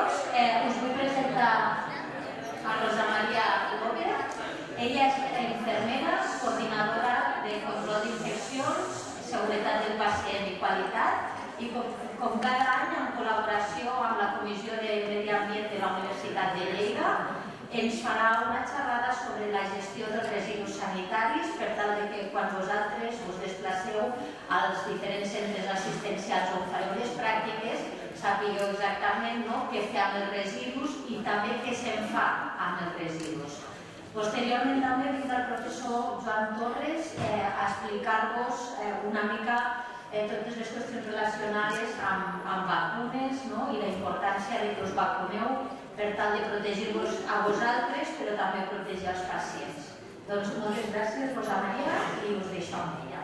todos. Us vull presentar a Rosa María López. Ella és infermera, coordinadora de control d'infeccions, seguretat del pacient i qualitat, i com cada any, en col·laboració amb la Comissió de Medi Ambient de la Universitat de Lleida, ens farà una xerrada sobre la gestió dels residus sanitaris per tal que quan vosaltres us desplaceu als diferents centres assistencials on fareu les pràctiques sapigueu exactament què fer amb els residus i també què se'n fa amb els residus. Posteriorment també vindrà el professor Joan Torres a explicar-vos una mica totes les qüestions relacionades amb vacunes i la importància que us vacuneu per tal de protegir-vos a vosaltres, però també protegir els pacients. Doncs moltes gràcies, Rosa Maria, i us deixo amb ella.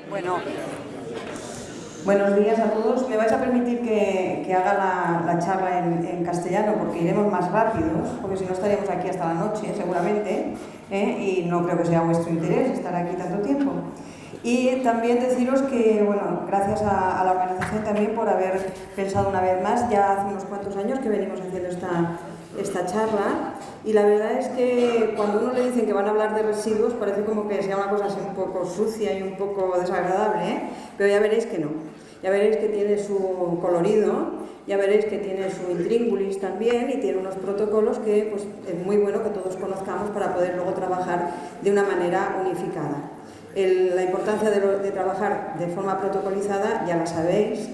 Bueno, buenos días a todos. Me vais a permitir que haga la charla en castellano porque iremos más rápidos, porque si no estaríamos aquí hasta la noche seguramente, y no creo que sea vuestro interés estar aquí tanto tiempo. Y también deciros que, bueno, gracias a la organización también por haber pensado una vez más, ya hace unos cuantos años que venimos haciendo esta charla, y la verdad es que cuando uno le dicen que van a hablar de residuos parece como que sea una cosa así un poco sucia y un poco desagradable, pero ya veréis que no. Ya veréis que tiene su colorido, ya veréis que tiene su intríngulis también y tiene unos protocolos que pues, es muy bueno que todos conozcamos para poder luego trabajar de una manera unificada. La importancia de trabajar de forma protocolizada ya la sabéis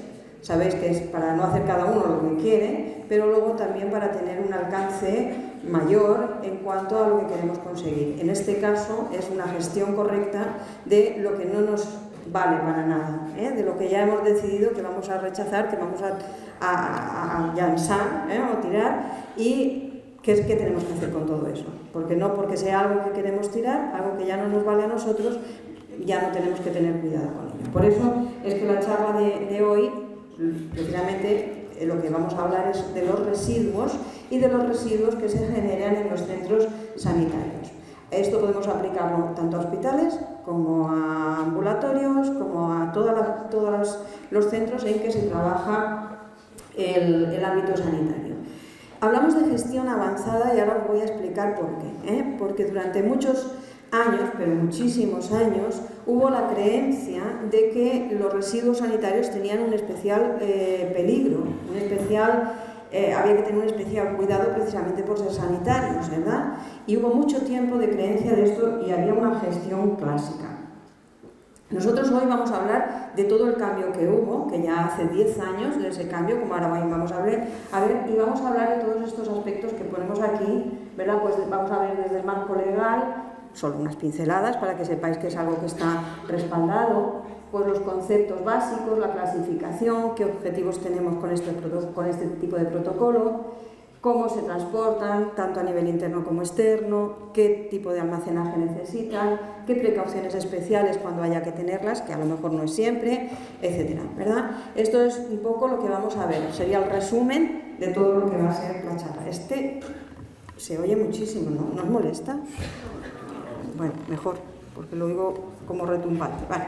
que es para no hacer cada uno lo que quiere, pero luego también para tener un alcance mayor en cuanto a lo que queremos conseguir. En este caso es una gestión correcta de lo que no nos vale para nada, de lo que ya hemos decidido que vamos a rechazar, que vamos a llansar o tirar, y qué es que tenemos que hacer con todo eso. Porque no porque sea algo que queremos tirar, algo que ya no nos vale a nosotros, ya no tenemos que tener cuidado con ello. Por eso es que la charla de hoy, precisamente lo que vamos a hablar es de los residuos y de los residuos que se generan en los centros sanitarios. Esto podemos aplicarlo tanto a hospitales como a ambulatorios, como a todos los centros en que se trabaja el ámbito sanitario. Hablamos de gestión avanzada y ahora os voy a explicar por qué. Porque durante muchos años, pero muchísimos años, hubo la creencia de que los residuos sanitarios tenían un especial peligro, había que tener un especial cuidado precisamente por ser sanitarios, ¿verdad? Y hubo mucho tiempo de creencia de esto y había una gestión clásica. Nosotros hoy vamos a hablar de todo el cambio que hubo, que ya hace 10 años de ese cambio, como ahora vamos a ver, y vamos a hablar de todos estos aspectos que ponemos aquí, ¿verdad? Pues vamos a ver desde el marco legal, solo unas pinceladas para que sepáis que es algo que está respaldado, pues los conceptos básicos, la clasificación, qué objetivos tenemos con este tipo de protocolo, cómo se transportan, tanto a nivel interno como externo, qué tipo de almacenaje necesitan, qué precauciones especiales cuando haya que tenerlas, que a lo mejor no es siempre, etcétera, ¿verdad? Esto es un poco lo que vamos a ver, sería el resumen de todo lo que va a ser la charla. Se oye muchísimo, ¿no? ¿No os molesta? Bueno, mejor, porque lo oigo como retumbante. Vale.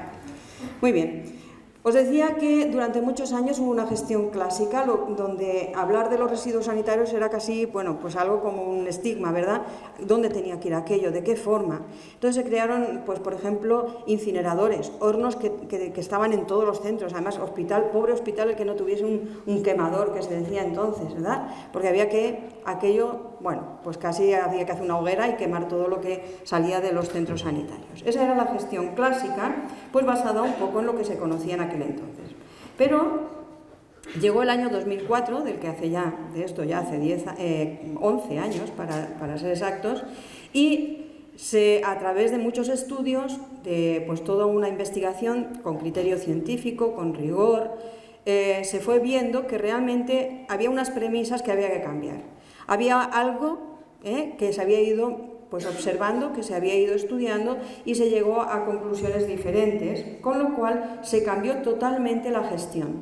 Muy bien. Os decía que durante muchos años hubo una gestión clásica donde hablar de los residuos sanitarios era casi, bueno, pues algo como un estigma, ¿verdad? ¿Dónde tenía que ir aquello? ¿De qué forma? Entonces se crearon, pues por ejemplo, incineradores, hornos que estaban en todos los centros, además pobre hospital el que no tuviese un quemador, que se decía entonces, ¿verdad? Porque había que, pues casi había que hacer una hoguera y quemar todo lo que salía de los centros sanitarios. Esa era la gestión clásica, pues basada un poco en lo que se conocía en aquel entonces. Pero llegó el año 2004, del que hace 11 años para ser exactos, y a través de muchos estudios, de pues toda una investigación con criterio científico, con rigor, se fue viendo que realmente había unas premisas que había que cambiar. Había algo que se había ido pues observando, que se había ido estudiando y se llegó a conclusiones diferentes, con lo cual se cambió totalmente la gestión.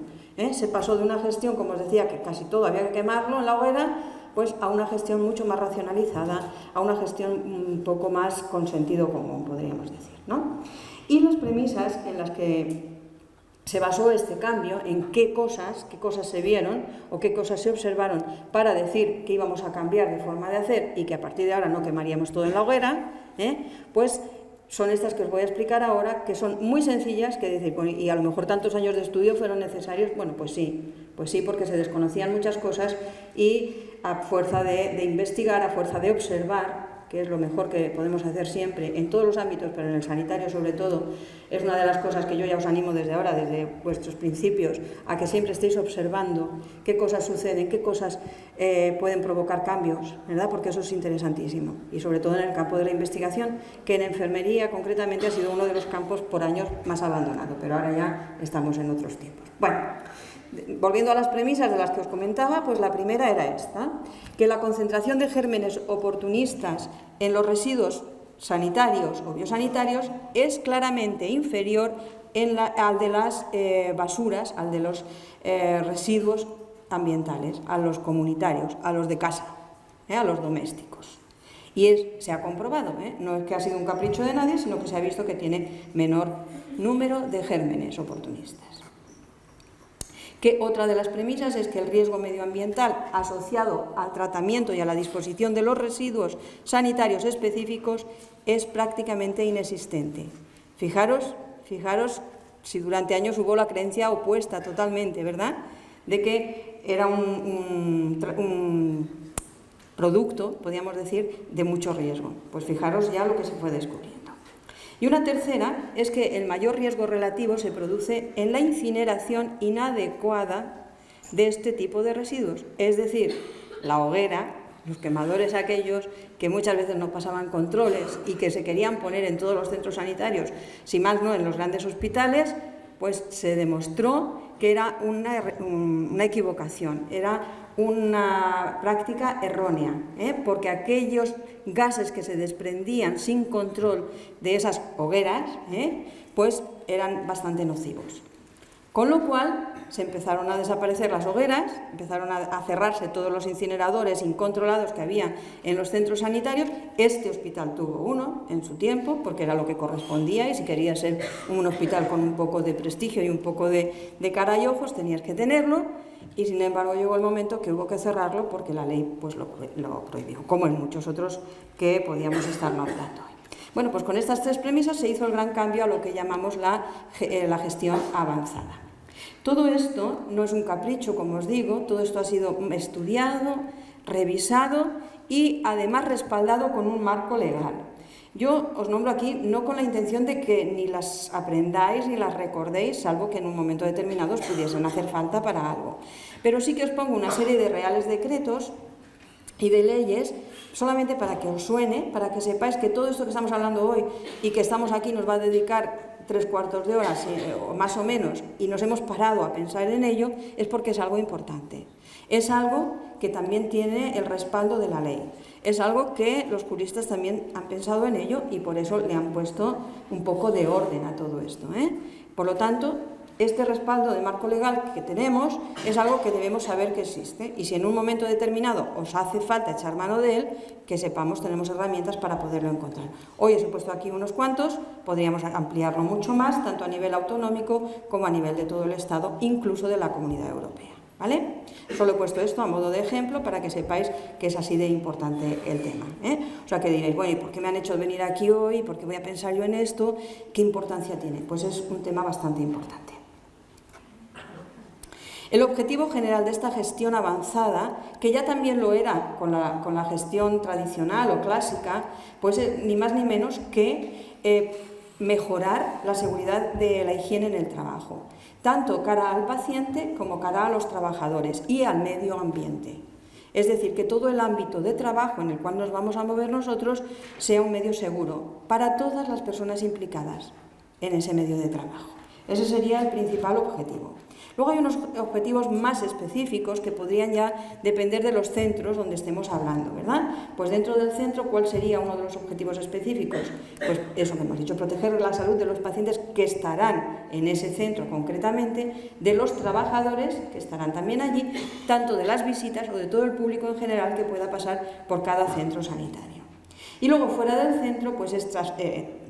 Se pasó de una gestión, como os decía, que casi todo había que quemarlo en la hoguera, pues a una gestión mucho más racionalizada, a una gestión un poco más con sentido común, podríamos decir, ¿no? Y las premisas en las que se basó este cambio, en qué cosas se vieron o qué cosas se observaron para decir que íbamos a cambiar de forma de hacer y que a partir de ahora no quemaríamos todo en la hoguera, pues son estas que os voy a explicar ahora, que son muy sencillas, que decir, y a lo mejor tantos años de estudio fueron necesarios. Bueno, pues sí, porque se desconocían muchas cosas y a fuerza de investigar, a fuerza de observar, que es lo mejor que podemos hacer siempre en todos los ámbitos, pero en el sanitario sobre todo, es una de las cosas que yo ya os animo desde ahora, desde vuestros principios, a que siempre estéis observando qué cosas suceden, qué cosas pueden provocar cambios, ¿verdad? Porque eso es interesantísimo. Y sobre todo en el campo de la investigación, que en enfermería concretamente ha sido uno de los campos por años más abandonado, pero ahora ya estamos en otros tiempos. Bueno, volviendo a las premisas de las que os comentaba, pues la primera era esta, que la concentración de gérmenes oportunistas en los residuos sanitarios o biosanitarios es claramente inferior al de las basuras, al de los residuos ambientales, a los comunitarios, a los de casa, a los domésticos. Y se ha comprobado, no es que ha sido un capricho de nadie, sino que se ha visto que tiene menor número de gérmenes oportunistas. Que otra de las premisas es que el riesgo medioambiental asociado al tratamiento y a la disposición de los residuos sanitarios específicos es prácticamente inexistente. Fijaros si durante años hubo la creencia opuesta totalmente, ¿verdad?, de que era un producto, podríamos decir, de mucho riesgo. Pues fijaros ya lo que se fue descubriendo. Y una tercera es que el mayor riesgo relativo se produce en la incineración inadecuada de este tipo de residuos, es decir, la hoguera, los quemadores aquellos que muchas veces nos pasaban controles y que se querían poner en todos los centros sanitarios, si más no en los grandes hospitales, pues se demostró que era una equivocación, era una práctica errónea, porque aquellos gases que se desprendían sin control de esas hogueras, pues eran bastante nocivos. Con lo cual se empezaron a desaparecer las hogueras, empezaron a cerrarse todos los incineradores incontrolados que había en los centros sanitarios. Este hospital tuvo uno en su tiempo, porque era lo que correspondía, y si querías ser un hospital con un poco de prestigio y un poco de cara y ojos, tenías que tenerlo, y sin embargo llegó el momento que hubo que cerrarlo porque la ley pues lo prohibió, como en muchos otros que podíamos estar nombrando hoy. Bueno, pues con estas tres premisas se hizo el gran cambio a lo que llamamos la gestión avanzada. Todo esto no es un capricho, como os digo, todo esto ha sido estudiado, revisado y además respaldado con un marco legal. Yo os nombro aquí no con la intención de que ni las aprendáis ni las recordéis, salvo que en un momento determinado os pudiesen hacer falta para algo. Pero sí que os pongo una serie de reales decretos y de leyes solamente para que os suene, para que sepáis que todo esto que estamos hablando hoy y que estamos aquí nos va a dedicar 3/4 de hora o más o menos, y nos hemos parado a pensar en ello, es porque es algo importante. Es algo que también tiene el respaldo de la ley. Es algo que los juristas también han pensado en ello y por eso le han puesto un poco de orden a todo esto, Por lo tanto, este respaldo de marco legal que tenemos es algo que debemos saber que existe, y si en un momento determinado os hace falta echar mano de él, que sepamos tenemos herramientas para poderlo encontrar. Hoy os he puesto aquí unos cuantos, podríamos ampliarlo mucho más, tanto a nivel autonómico como a nivel de todo el Estado, incluso de la Comunidad Europea, ¿vale? Solo he puesto esto a modo de ejemplo para que sepáis que es así de importante el tema, O sea, que diréis, bueno, ¿y por qué me han hecho venir aquí hoy? ¿Por qué voy a pensar yo en esto? ¿Qué importancia tiene? Pues es un tema bastante importante. El objetivo general de esta gestión avanzada, que ya también lo era con la gestión tradicional o clásica, pues ni más ni menos que mejorar la seguridad de la higiene en el trabajo, tanto cara al paciente como cara a los trabajadores y al medio ambiente. Es decir, que todo el ámbito de trabajo en el cual nos vamos a mover nosotros sea un medio seguro para todas las personas implicadas en ese medio de trabajo. Ese sería el principal objetivo. Luego hay unos objetivos más específicos que podrían ya depender de los centros donde estemos hablando, ¿verdad? Pues dentro del centro, ¿cuál sería uno de los objetivos específicos? Pues eso que hemos dicho, proteger la salud de los pacientes que estarán en ese centro concretamente, de los trabajadores que estarán también allí, tanto de las visitas o de todo el público en general que pueda pasar por cada centro sanitario. Y luego fuera del centro, pues es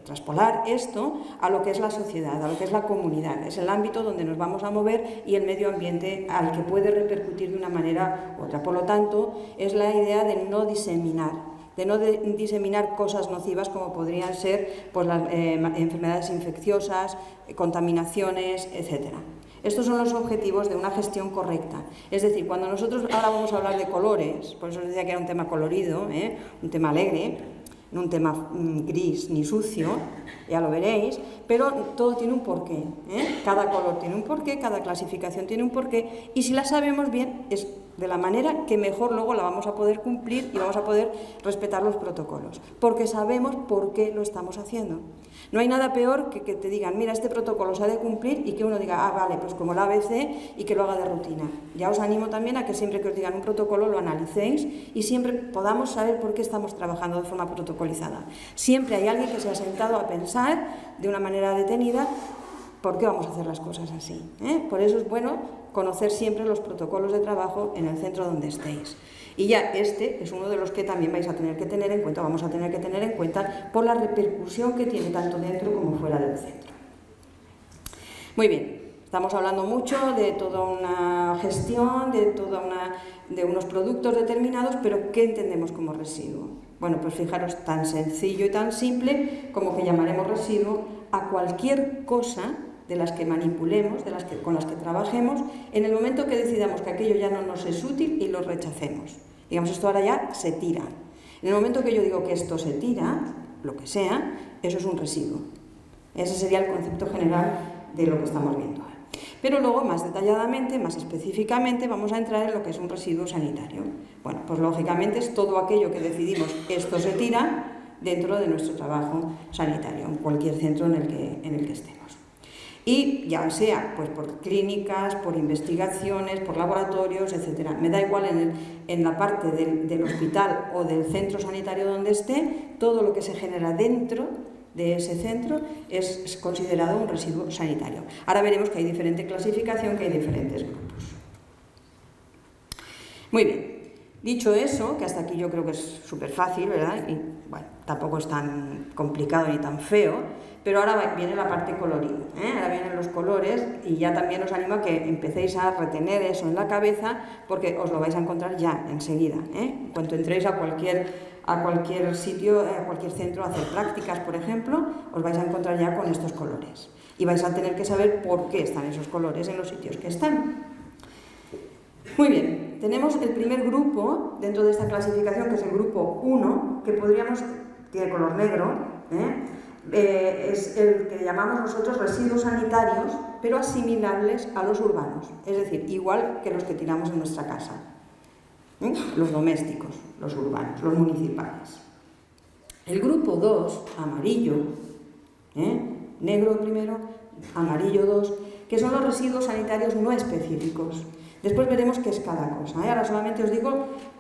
traspolar esto a lo que es la sociedad, a lo que es la comunidad. Es el ámbito donde nos vamos a mover y el medio ambiente al que puede repercutir de una manera u otra. Por lo tanto, es la idea de no diseminar cosas nocivas como podrían ser pues, las enfermedades infecciosas, contaminaciones, etc. Estos son los objetivos de una gestión correcta. Es decir, cuando nosotros ahora vamos a hablar de colores, por eso os decía que era un tema colorido, un tema alegre, no un tema gris ni sucio, ya lo veréis, pero todo tiene un porqué. Cada color tiene un porqué, cada clasificación tiene un porqué, y si la sabemos bien es de la manera que mejor luego la vamos a poder cumplir y vamos a poder respetar los protocolos, porque sabemos por qué lo estamos haciendo. No hay nada peor que te digan, mira, este protocolo se ha de cumplir, y que uno diga, ah, vale, pues como el ABC, y que lo haga de rutina. Ya os animo también a que siempre que os digan un protocolo lo analicéis y siempre podamos saber por qué estamos trabajando de forma protocolizada. Siempre hay alguien que se ha sentado a pensar de una manera detenida por qué vamos a hacer las cosas así. Por eso es bueno conocer siempre los protocolos de trabajo en el centro donde estéis. Y ya este es uno de los que también vais a tener que tener en cuenta, vamos a tener que tener en cuenta por la repercusión que tiene tanto dentro como fuera del centro. Muy bien, estamos hablando mucho de toda una gestión, de unos productos determinados, pero ¿qué entendemos como residuo? Bueno, pues fijaros, tan sencillo y tan simple como que llamaremos residuo a cualquier cosa de las que manipulemos, con las que trabajemos, en el momento que decidamos que aquello ya no nos es útil y lo rechacemos. Digamos, esto ahora ya se tira. En el momento que yo digo que esto se tira, lo que sea, eso es un residuo. Ese sería el concepto general de lo que estamos viendo ahora. Pero luego, más detalladamente, más específicamente, vamos a entrar en lo que es un residuo sanitario. Bueno, pues lógicamente es todo aquello que decidimos, esto se tira dentro de nuestro trabajo sanitario, en cualquier centro en el que estemos. Y ya sea pues por clínicas, por investigaciones, por laboratorios, etc. Me da igual en la parte del hospital o del centro sanitario donde esté, todo lo que se genera dentro de ese centro es considerado un residuo sanitario. Ahora veremos que hay diferente clasificación, que hay diferentes grupos. Muy bien. Dicho eso, que hasta aquí yo creo que es súper fácil, ¿verdad? Y bueno, tampoco es tan complicado ni tan feo, pero ahora viene la parte colorida, Ahora vienen los colores, y ya también os animo a que empecéis a retener eso en la cabeza, porque os lo vais a encontrar ya enseguida, En cuanto entréis a cualquier sitio, a cualquier centro a hacer prácticas, por ejemplo, os vais a encontrar ya con estos colores. Y vais a tener que saber por qué están esos colores en los sitios que están. Muy bien, tenemos el primer grupo dentro de esta clasificación, que es el grupo 1, que tiene color negro, es el que llamamos nosotros residuos sanitarios, pero asimilables a los urbanos, es decir, igual que los que tiramos en nuestra casa, los domésticos, los urbanos, los municipales. El grupo 2, amarillo, negro primero, amarillo 2, que son los residuos sanitarios no específicos. Después veremos qué es cada cosa. Ahora solamente os digo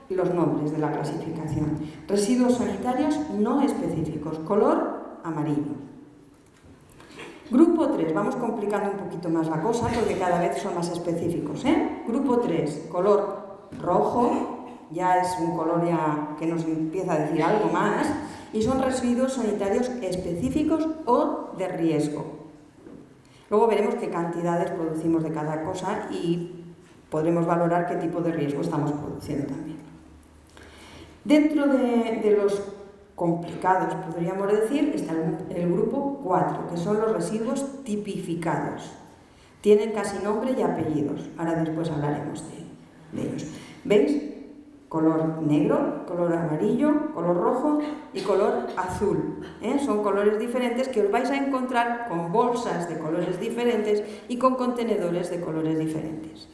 los nombres de la clasificación. Residuos sanitarios no específicos, color amarillo. Grupo 3, vamos complicando un poquito más la cosa porque cada vez son más específicos. Grupo 3, color rojo, ya es un color ya que nos empieza a decir algo más, y son residuos sanitarios específicos o de riesgo. Luego veremos qué cantidades producimos de cada cosa y podremos valorar qué tipo de riesgo estamos produciendo también. Dentro de los complicados, podríamos decir, está el grupo 4, que son los residuos tipificados. Tienen casi nombre y apellidos. Ahora después hablaremos de ellos. ¿Veis? Color negro, color amarillo, color rojo y color azul. Son colores diferentes que os vais a encontrar con bolsas de colores diferentes y con contenedores de colores diferentes.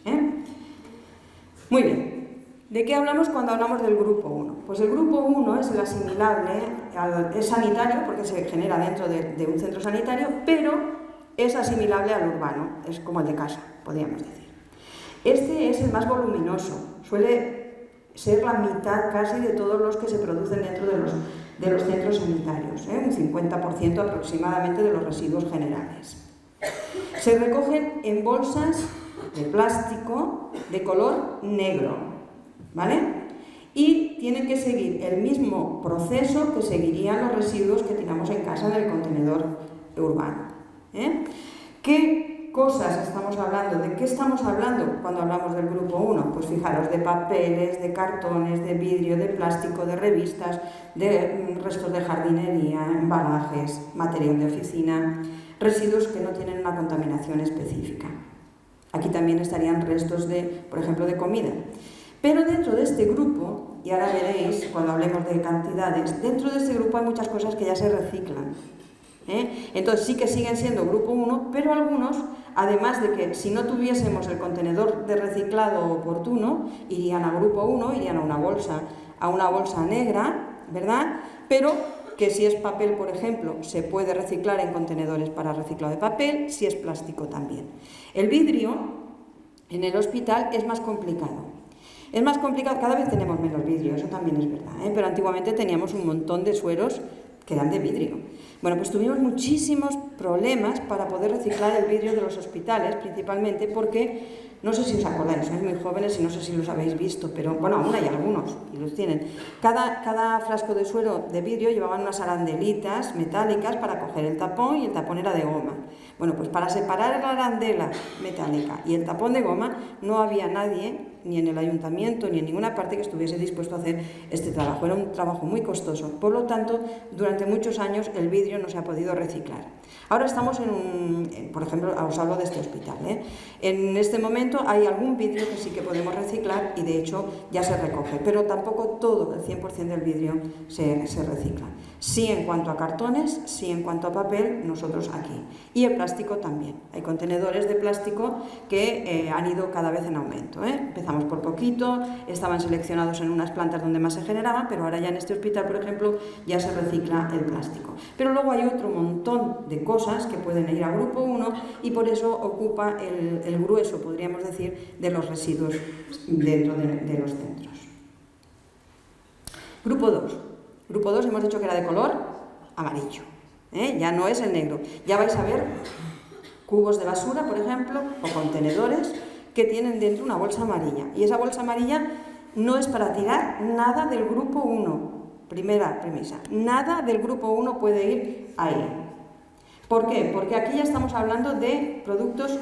Muy bien. ¿De qué hablamos cuando hablamos del grupo 1? Pues el grupo 1 es el asimilable, es sanitario porque se genera dentro de un centro sanitario, pero es asimilable al urbano, es como el de casa, podríamos decir. Este es el más voluminoso, suele ser la mitad casi de todos los que se producen dentro de los centros sanitarios, un 50% aproximadamente de los residuos generales. Se recogen en bolsas de plástico de color negro, ¿vale? Y tienen que seguir el mismo proceso que seguirían los residuos que tiramos en casa en el contenedor urbano. ¿Qué cosas estamos hablando? ¿De qué estamos hablando cuando hablamos del grupo 1? Pues fijaros, de papeles, de cartones, de vidrio, de plástico, de revistas, de restos de jardinería, embalajes, material de oficina, residuos que no tienen una contaminación específica. Aquí también estarían restos de, por ejemplo, de comida. Pero dentro de este grupo, y ahora veréis cuando hablemos de cantidades, dentro de este grupo hay muchas cosas que ya se reciclan. Entonces sí que siguen siendo grupo 1, pero algunos, además de que si no tuviésemos el contenedor de reciclado oportuno, irían a grupo 1, irían a una bolsa negra, ¿verdad? Pero que si es papel, por ejemplo, se puede reciclar en contenedores para reciclado de papel, si es plástico también. El vidrio en el hospital es más complicado. Es más complicado, cada vez tenemos menos vidrio, eso también es verdad, pero antiguamente teníamos un montón de sueros que eran de vidrio. Bueno, pues tuvimos muchísimos problemas para poder reciclar el vidrio de los hospitales, principalmente porque, no sé si os acordáis, sois muy jóvenes y no sé si los habéis visto, pero bueno, aún hay algunos y los tienen. Cada frasco de suero de vidrio llevaban unas arandelitas metálicas para coger el tapón y el tapón era de goma. Bueno, pues para separar la arandela metálica y el tapón de goma no había nadie, ni en el ayuntamiento, ni en ninguna parte que estuviese dispuesto a hacer este trabajo. Era un trabajo muy costoso. Por lo tanto, durante muchos años el vidrio no se ha podido reciclar. Ahora estamos por ejemplo, os hablo de este hospital. En este momento hay algún vidrio que sí que podemos reciclar y de hecho ya se recoge, pero tampoco todo, el 100% del vidrio se recicla. Sí en cuanto a cartones, sí en cuanto a papel, nosotros aquí. Y el plástico también. Hay contenedores de plástico que han ido cada vez en aumento. Empezamos por poquito, estaban seleccionados en unas plantas donde más se generaban, pero ahora ya en este hospital, por ejemplo, ya se recicla el plástico. Pero luego hay otro montón de cosas que pueden ir a grupo 1 y por eso ocupa el grueso, podríamos decir, de los residuos dentro de los centros. Grupo 2. Grupo 2 hemos dicho que era de color amarillo, ya no es el negro. Ya vais a ver cubos de basura, por ejemplo, o contenedores que tienen dentro una bolsa amarilla. Y esa bolsa amarilla no es para tirar nada del grupo 1. Primera premisa, nada del grupo 1 puede ir ahí. ¿Por qué? Porque aquí ya estamos hablando de productos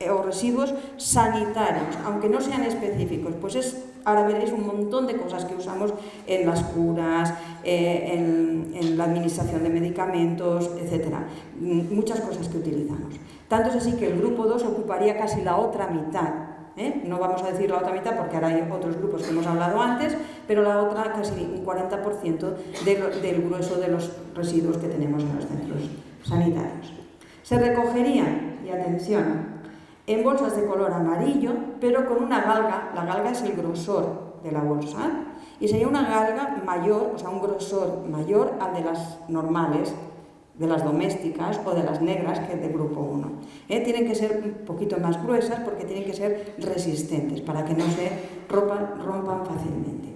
o residuos sanitarios, aunque no sean específicos, pues ahora veréis un montón de cosas que usamos en las curas, en la administración de medicamentos, etcétera. Muchas cosas que utilizamos. Tanto es así que el grupo 2 ocuparía casi la otra mitad. No vamos a decir la otra mitad porque ahora hay otros grupos que hemos hablado antes, pero la otra casi un 40% del grueso de los residuos que tenemos en los centros sanitarios. Se recogerían, y atención, en bolsas de color amarillo, pero con una galga. La galga es el grosor de la bolsa, y sería una galga mayor, o sea, un grosor mayor al de las normales, de las domésticas o de las negras, que es de grupo 1. Tienen que ser un poquito más gruesas porque tienen que ser resistentes para que no se rompan fácilmente.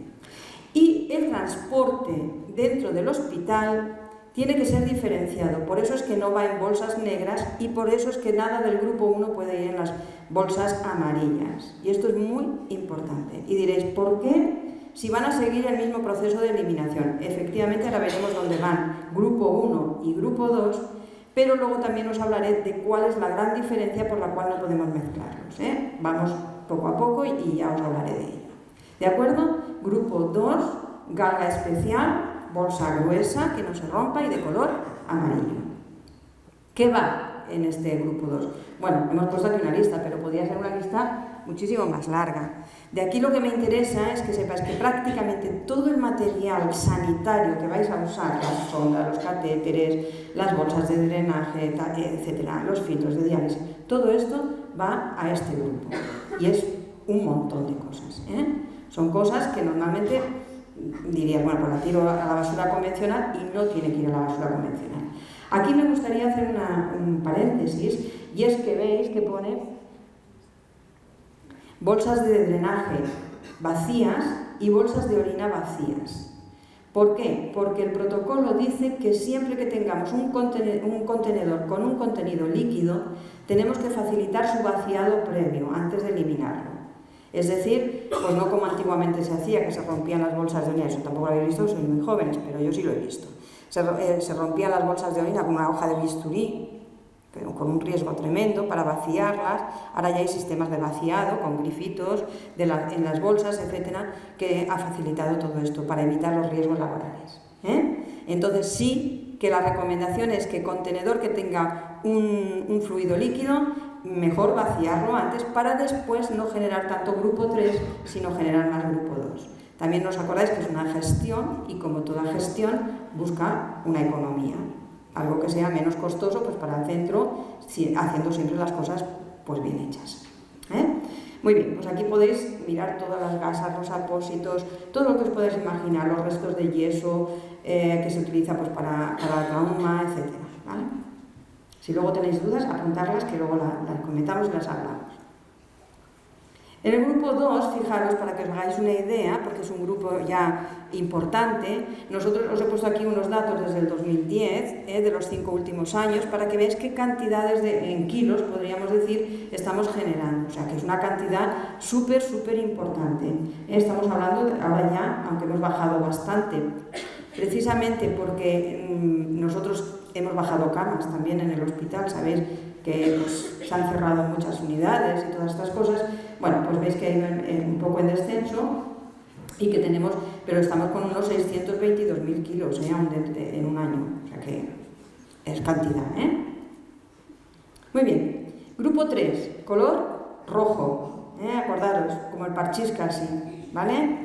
Y el transporte dentro del hospital tiene que ser diferenciado, por eso es que no va en bolsas negras y por eso es que nada del grupo 1 puede ir en las bolsas amarillas. Y esto es muy importante. Y diréis, ¿por qué? Si van a seguir el mismo proceso de eliminación. Efectivamente, ahora veremos dónde van grupo 1 y grupo 2, pero luego también os hablaré de cuál es la gran diferencia por la cual no podemos mezclarlos. Vamos poco a poco y ya os hablaré de ello. ¿De acuerdo? Grupo 2, galga especial, bolsa gruesa que no se rompa y de color amarillo. ¿Qué va en este grupo 2? Bueno, hemos puesto aquí una lista, pero podría ser una lista muchísimo más larga. De aquí lo que me interesa es que sepáis que prácticamente todo el material sanitario que vais a usar, las sondas, los catéteres, las bolsas de drenaje, etcétera, los filtros de diálisis, todo esto va a este grupo. Y es un montón de cosas. Son cosas que normalmente dirías, bueno, pues la tiro a la basura convencional y no tiene que ir a la basura convencional. Aquí me gustaría hacer un paréntesis, y es que veis que pone bolsas de drenaje vacías y bolsas de orina vacías. ¿Por qué? Porque el protocolo dice que siempre que tengamos un contenedor con un contenido líquido, tenemos que facilitar su vaciado previo, antes de eliminarlo. Es decir, pues no como antiguamente se hacía, que se rompían las bolsas de orina, eso tampoco lo habéis visto, sois muy jóvenes, pero yo sí lo he visto. Se rompían las bolsas de orina con una hoja de bisturí, pero con un riesgo tremendo para vaciarlas. Ahora ya hay sistemas de vaciado con grifitos en las bolsas, etcétera, que ha facilitado todo esto para evitar los riesgos laborales. Entonces sí que la recomendación es que contenedor que tenga un fluido líquido, mejor vaciarlo antes para después no generar tanto grupo 3, sino generar más grupo 2. También os acordáis que es una gestión y como toda gestión busca una economía. Algo que sea menos costoso pues para el centro, haciendo siempre las cosas pues bien hechas. Muy bien, pues aquí podéis mirar todas las gasas, los apósitos, todo lo que os podáis imaginar, los restos de yeso que se utiliza pues para la trauma, etc. ¿Vale? Si luego tenéis dudas, apuntarlas, que luego las comentamos y las hablamos. En el grupo 2, fijaros, para que os hagáis una idea, porque es un grupo ya importante, nosotros os he puesto aquí unos datos desde el 2010, de los 5 últimos años, para que veáis qué cantidades en kilos, podríamos decir, estamos generando. O sea, que es una cantidad súper importante. Estamos hablando ahora ya, aunque hemos bajado bastante, precisamente porque nosotros hemos bajado camas también en el hospital, sabéis que pues, se han cerrado muchas unidades y todas estas cosas. Bueno, pues veis que ha ido un poco en descenso y que tenemos, pero estamos con unos 622.000 kilos en un año, o sea que es cantidad. Muy bien, grupo 3, color rojo, acordaros, como el parchís casi, ¿vale?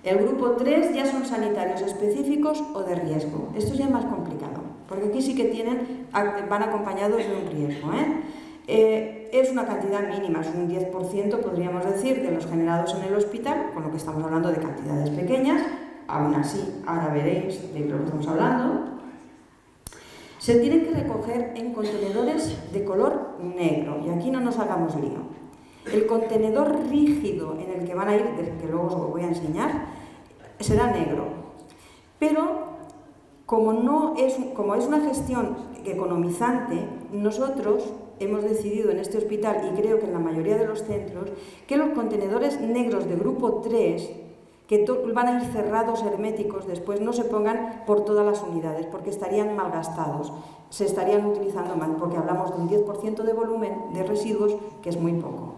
El grupo 3 ya son sanitarios específicos o de riesgo. Esto ya es más complicado, porque aquí sí que van acompañados de un riesgo. Es una cantidad mínima, es un 10%, podríamos decir, de los generados en el hospital, con lo que estamos hablando de cantidades pequeñas. Aún así, ahora veréis de lo que estamos hablando. Se tienen que recoger en contenedores de color negro, y aquí no nos hagamos lío. El contenedor rígido en el que van a ir, que luego os lo voy a enseñar, será negro. Pero como es una gestión economizante, nosotros hemos decidido en este hospital, y creo que en la mayoría de los centros, que los contenedores negros de grupo 3, que van a ir cerrados herméticos después, no se pongan por todas las unidades, porque estarían malgastados, se estarían utilizando mal, porque hablamos de un 10% de volumen de residuos, que es muy poco.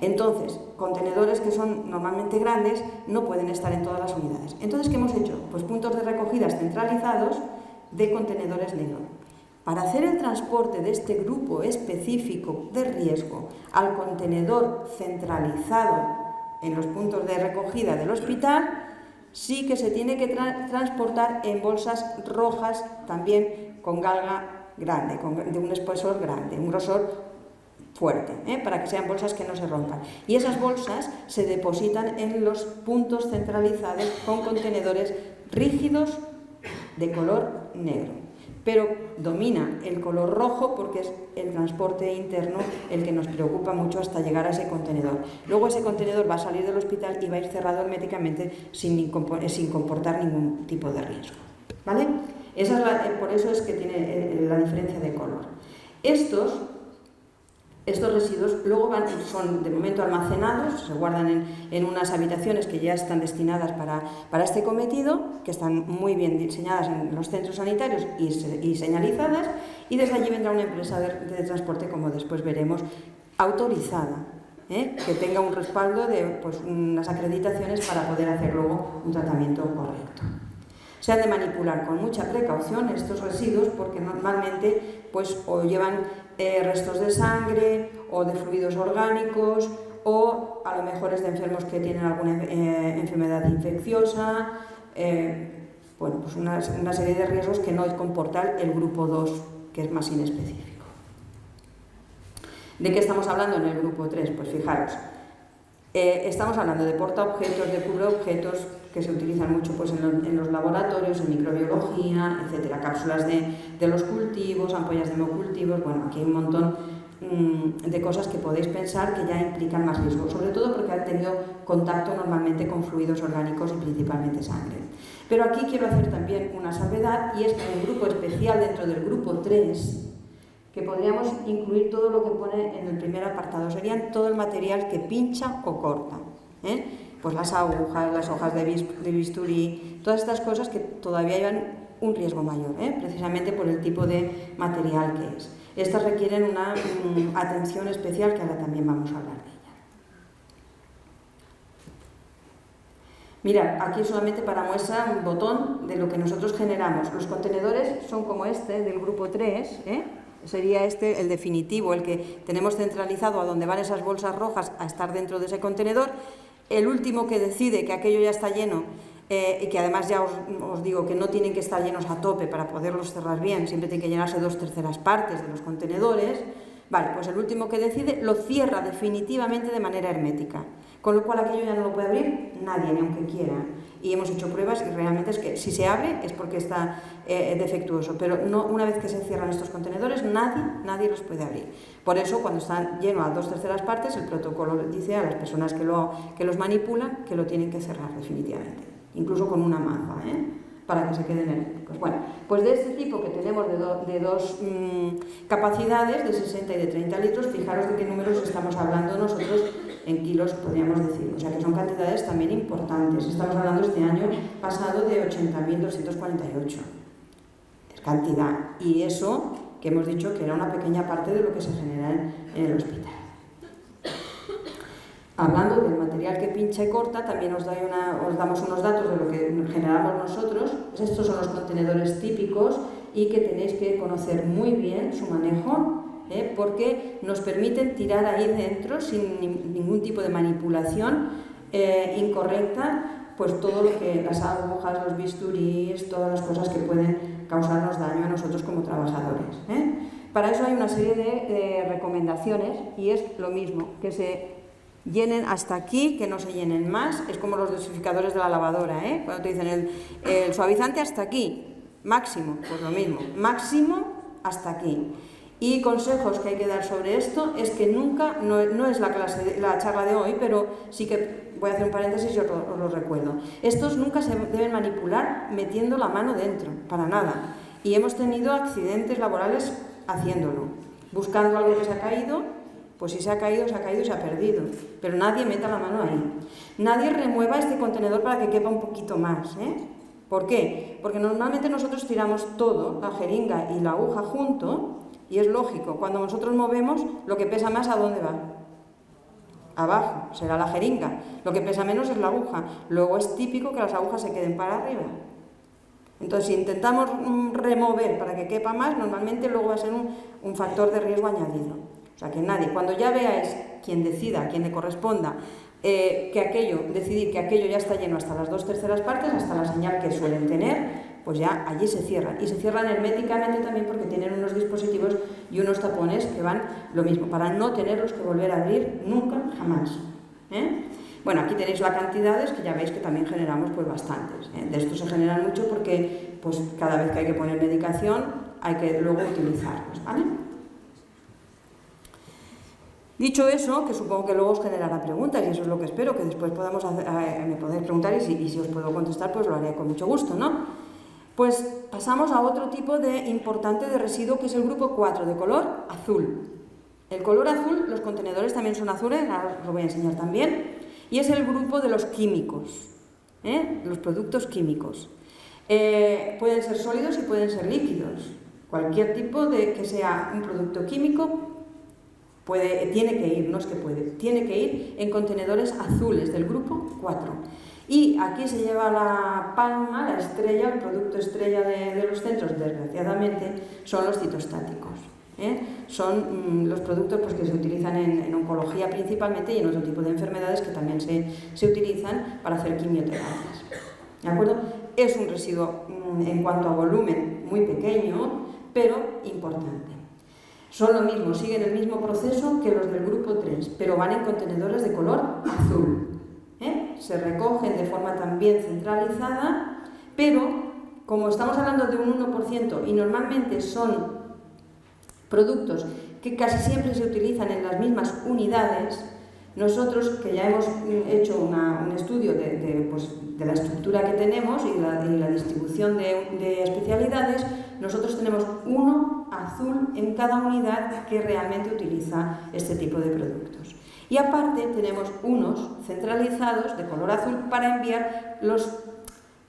Entonces, contenedores que son normalmente grandes no pueden estar en todas las unidades. Entonces, ¿qué hemos hecho? Pues puntos de recogidas centralizados de contenedores negros. Para hacer el transporte de este grupo específico de riesgo al contenedor centralizado en los puntos de recogida del hospital, sí que se tiene que transportar en bolsas rojas, también con galga grande, de un espesor grande, un grosor fuerte, para que sean bolsas que no se rompan. Y esas bolsas se depositan en los puntos centralizados con contenedores rígidos de color negro. Pero domina el color rojo porque es el transporte interno el que nos preocupa mucho hasta llegar a ese contenedor. Luego ese contenedor va a salir del hospital y va a ir cerrado herméticamente sin comportar ningún tipo de riesgo. ¿Vale? Por eso es que tiene la diferencia de color. Estos residuos luego son de momento almacenados, se guardan en unas habitaciones que ya están destinadas para este cometido, que están muy bien diseñadas en los centros sanitarios y señalizadas, y desde allí vendrá una empresa de transporte, como después veremos, autorizada, que tenga un respaldo de unas acreditaciones para poder hacer luego un tratamiento correcto. Se han de manipular con mucha precaución estos residuos porque normalmente o llevan restos de sangre o de fluidos orgánicos, o a lo mejor es de enfermos que tienen alguna enfermedad infecciosa, una serie de riesgos que no comporta el grupo 2, que es más inespecífico. ¿De qué estamos hablando en el grupo 3? Pues fijaros, estamos hablando de portaobjetos, de cubreobjetos, que se utilizan mucho pues, en los laboratorios, en microbiología, etcétera, cápsulas de los cultivos, ampollas de hemocultivos, bueno, aquí hay un montón de cosas que podéis pensar que ya implican más riesgo, sobre todo porque han tenido contacto normalmente con fluidos orgánicos y principalmente sangre. Pero aquí quiero hacer también una salvedad, y es que hay un grupo especial dentro del grupo 3 que podríamos incluir todo lo que pone en el primer apartado, serían todo el material que pincha o corta, pues las agujas, las hojas de bisturí, todas estas cosas que todavía llevan un riesgo mayor, precisamente por el tipo de material que es. Estas requieren una atención especial, que ahora también vamos a hablar de ella. Mirad, aquí solamente para muestra un botón de lo que nosotros generamos. Los contenedores son como este del grupo 3, sería este el definitivo, el que tenemos centralizado a donde van esas bolsas rojas a estar dentro de ese contenedor. El último que decide que aquello ya está lleno, y que además ya os digo que no tienen que estar llenos a tope para poderlos cerrar bien, siempre tienen que llenarse 2/3 partes de los contenedores. Vale, pues el último que decide lo cierra definitivamente de manera hermética, con lo cual aquello ya no lo puede abrir nadie, ni aunque quiera. Y hemos hecho pruebas y realmente es que si se abre es porque está defectuoso, pero no, una vez que se cierran estos contenedores nadie los puede abrir. Por eso cuando están llenos a 2/3 partes, el protocolo dice a las personas que los manipulan que lo tienen que cerrar definitivamente, incluso con una maza, para que se queden herméticos. Bueno, pues de este tipo que tenemos de dos capacidades, de 60 y de 30 litros, fijaros de qué números estamos hablando nosotros en kilos, podríamos decir. O sea que son cantidades también importantes. Estamos hablando este año pasado de 80.248. Es cantidad. Y eso que hemos dicho que era una pequeña parte de lo que se genera en el hospital. Hablando del material que pincha y corta, también os damos unos datos de lo que generamos nosotros. Estos son los contenedores típicos y que tenéis que conocer muy bien su manejo, porque nos permiten tirar ahí dentro sin ningún tipo de manipulación incorrecta, pues todo lo que las agujas, los bisturís, todas las cosas que pueden causarnos daño a nosotros como trabajadores. Para eso hay una serie de recomendaciones, y es lo mismo, que se llenen hasta aquí, que no se llenen más. Es como los dosificadores de la lavadora, cuando te dicen el suavizante hasta aquí, máximo, pues lo mismo, máximo hasta aquí. Y consejos que hay que dar sobre esto es que nunca, no es la charla de hoy, pero sí que voy a hacer un paréntesis y os lo recuerdo. Estos nunca se deben manipular metiendo la mano dentro, para nada. Y hemos tenido accidentes laborales haciéndolo, buscando algo que se ha caído. Pues si se ha caído, se ha perdido. Pero nadie meta la mano ahí. Nadie remueva este contenedor para que quepa un poquito más. ¿Por qué? Porque normalmente nosotros tiramos todo, la jeringa y la aguja junto, y es lógico, cuando nosotros movemos, lo que pesa más, ¿a dónde va? Abajo, será la jeringa. Lo que pesa menos es la aguja. Luego es típico que las agujas se queden para arriba. Entonces, si intentamos remover para que quepa más, normalmente luego va a ser un factor de riesgo añadido. O sea, que nadie, cuando ya veáis quien decida, quien le corresponda, decidir que aquello ya está lleno hasta las 2/3 partes, hasta la señal que suelen tener, pues ya allí se cierran. Y se cierran herméticamente también porque tienen unos dispositivos y unos tapones que van lo mismo, para no tenerlos que volver a abrir nunca, jamás. Bueno, aquí tenéis las cantidades que ya veis que también generamos pues bastantes. De estos se generan mucho porque pues cada vez que hay que poner medicación hay que luego utilizarlos, ¿vale? Dicho eso, que supongo que luego os generará preguntas, y eso es lo que espero, que después me podáis preguntar, y si os puedo contestar, pues lo haré con mucho gusto, ¿no? Pues pasamos a otro tipo importante de residuo, que es el grupo 4, de color azul. El color azul, los contenedores también son azules, ahora os lo voy a enseñar también, y es el grupo de los químicos, los productos químicos. Pueden ser sólidos y pueden ser líquidos. Cualquier tipo que sea un producto químico tiene que ir en contenedores azules del grupo 4. Y aquí se lleva la palma, la estrella, el producto estrella de los centros, desgraciadamente, son los citostáticos. Son los productos pues, que se utilizan en oncología principalmente, y en otro tipo de enfermedades que también se utilizan para hacer quimioterapias. ¿De acuerdo? Es un residuo en cuanto a volumen muy pequeño, pero importante. Son lo mismo, siguen el mismo proceso que los del grupo 3, pero van en contenedores de color azul. se recogen de forma también centralizada, pero como estamos hablando de un 1% y normalmente son productos que casi siempre se utilizan en las mismas unidades, nosotros, que ya hemos hecho un estudio de la estructura que tenemos y la distribución de especialidades, nosotros tenemos uno azul en cada unidad que realmente utiliza este tipo de productos. Y aparte tenemos unos centralizados de color azul para enviar los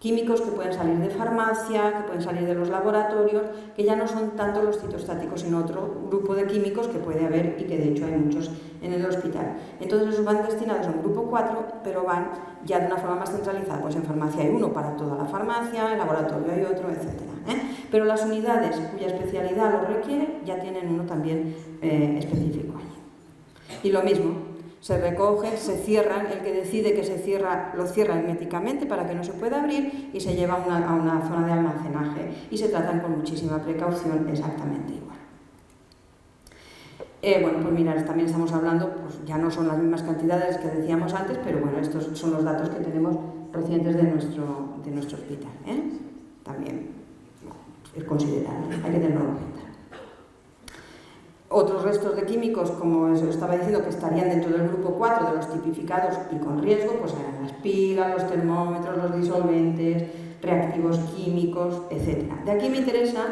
químicos que pueden salir de farmacia, que pueden salir de los laboratorios, que ya no son tanto los citostáticos, sino otro grupo de químicos que puede haber y que de hecho hay muchos en el hospital. Entonces esos van destinados a un grupo 4, pero van ya de una forma más centralizada. Pues en farmacia hay uno para toda la farmacia, en laboratorio hay otro, etc. Pero las unidades cuya especialidad lo requiere ya tienen uno también específico allí. Y lo mismo, se recogen, se cierran, el que decide que se cierra, lo cierra herméticamente para que no se pueda abrir y se lleva a una zona de almacenaje y se tratan con muchísima precaución exactamente igual. Bueno, pues mirad, también estamos hablando, pues ya no son las mismas cantidades que decíamos antes, pero bueno, estos son los datos que tenemos recientes de nuestro hospital, También es considerable, hay que tenerlo en cuenta. Otros restos de químicos, como os estaba diciendo, que estarían dentro del grupo 4 de los tipificados y con riesgo, pues eran las pilas, los termómetros, los disolventes, reactivos químicos, etc. De aquí me interesa,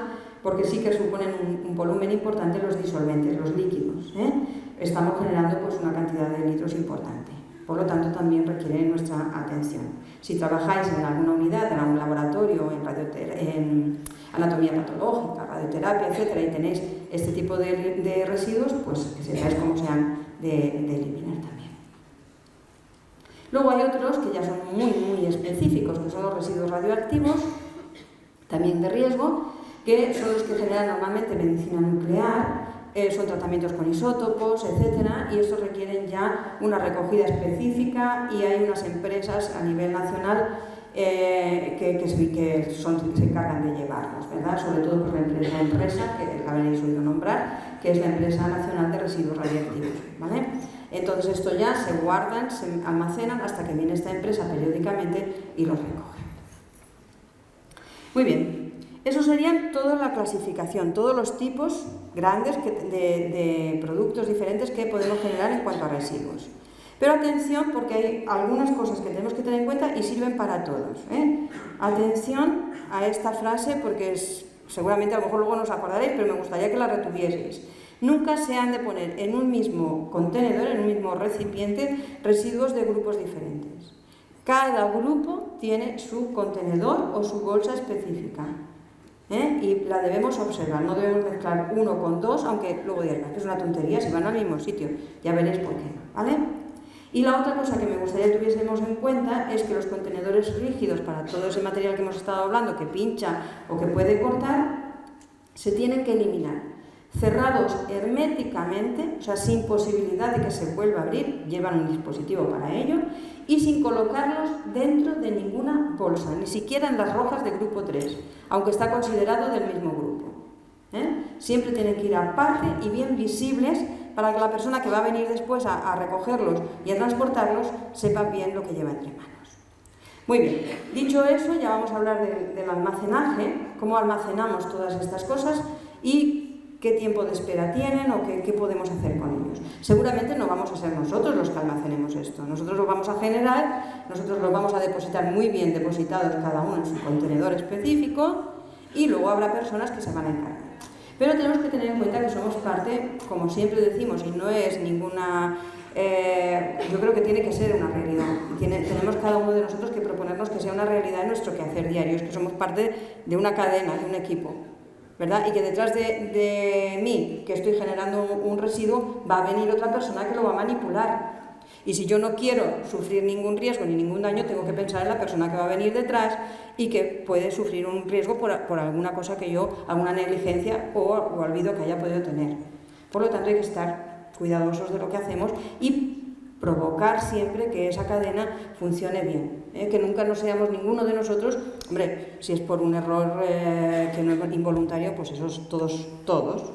porque sí que suponen un volumen importante los disolventes, los líquidos. Estamos generando pues una cantidad de litros importante. Por lo tanto, también requiere nuestra atención. Si trabajáis en alguna unidad, en algún laboratorio, en anatomía patológica, radioterapia, etcétera, y tenéis este tipo de residuos, pues que sepáis cómo se han de eliminar también. Luego hay otros que ya son muy específicos, que son los residuos radioactivos, también de riesgo, que son los que generan normalmente medicina nuclear, son tratamientos con isótopos, etcétera, y estos requieren ya una recogida específica y hay unas empresas a nivel nacional que se encargan de llevarlos, ¿verdad? Sobre todo por la empresa que la habréis oído nombrar, que es la Empresa Nacional de Residuos Radiactivos, ¿vale? Entonces esto ya se guardan, se almacenan hasta que viene esta empresa periódicamente y los recoge. Muy bien. Eso serían toda la clasificación, todos los tipos grandes de productos diferentes que podemos generar en cuanto a residuos. Pero atención, porque hay algunas cosas que tenemos que tener en cuenta y sirven para todos. Atención a esta frase porque seguramente a lo mejor luego no os acordaréis, pero me gustaría que la retuvieseis. Nunca se han de poner en un mismo contenedor, en un mismo recipiente, residuos de grupos diferentes. Cada grupo tiene su contenedor o su bolsa específica. Y la debemos observar, no debemos mezclar uno con dos, aunque luego digan que es una tontería, si van al mismo sitio, ya veréis por qué, ¿vale? Y la otra cosa que me gustaría que tuviésemos en cuenta es que los contenedores rígidos para todo ese material que hemos estado hablando, que pincha o que puede cortar, se tienen que eliminar. Cerrados herméticamente, o sea, sin posibilidad de que se vuelva a abrir, llevan un dispositivo para ello, y sin colocarlos dentro de ninguna bolsa, ni siquiera en las rojas de grupo 3, aunque está considerado del mismo grupo. Siempre tienen que ir aparte y bien visibles para que la persona que va a venir después a recogerlos y a transportarlos sepa bien lo que lleva entre manos. Muy bien, dicho eso, ya vamos a hablar del almacenaje, cómo almacenamos todas estas cosas y qué tiempo de espera tienen o qué podemos hacer con ellos. Seguramente no vamos a ser nosotros los que almacenemos esto. Nosotros lo vamos a generar, nosotros lo vamos a depositar muy bien depositados cada uno en su contenedor específico y luego habrá personas que se van a encargar. Pero tenemos que tener en cuenta que somos parte, como siempre decimos, y no es ninguna... yo creo que tiene que ser una realidad. Tenemos cada uno de nosotros que proponernos que sea una realidad en nuestro quehacer diario, es que somos parte de una cadena, de un equipo, ¿verdad? Y que detrás de mí, que estoy generando un residuo, va a venir otra persona que lo va a manipular. Y si yo no quiero sufrir ningún riesgo ni ningún daño, tengo que pensar en la persona que va a venir detrás y que puede sufrir un riesgo por alguna cosa que alguna negligencia o olvido que haya podido tener. Por lo tanto, hay que estar cuidadosos de lo que hacemos y provocar siempre que esa cadena funcione bien, que nunca nos seamos ninguno de nosotros, hombre, si es por un error que no es involuntario, pues eso es todos.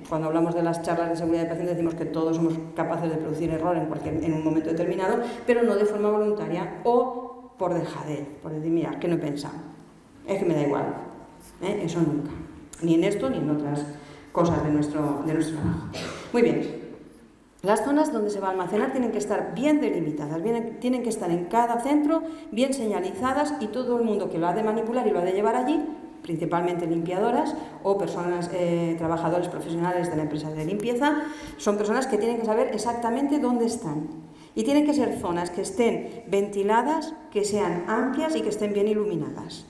Cuando hablamos de las charlas de seguridad de pacientes decimos que todos somos capaces de producir error en un momento determinado, pero no de forma voluntaria o por dejadez, por decir, mira, que no he pensado, es que me da igual, eso nunca, ni en esto ni en otras cosas de nuestro trabajo. Muy bien. Las zonas donde se va a almacenar tienen que estar bien delimitadas, tienen que estar en cada centro, bien señalizadas, y todo el mundo que lo ha de manipular y lo ha de llevar allí, principalmente limpiadoras o personas, trabajadores profesionales de la empresa de limpieza, son personas que tienen que saber exactamente dónde están. Y tienen que ser zonas que estén ventiladas, que sean amplias y que estén bien iluminadas.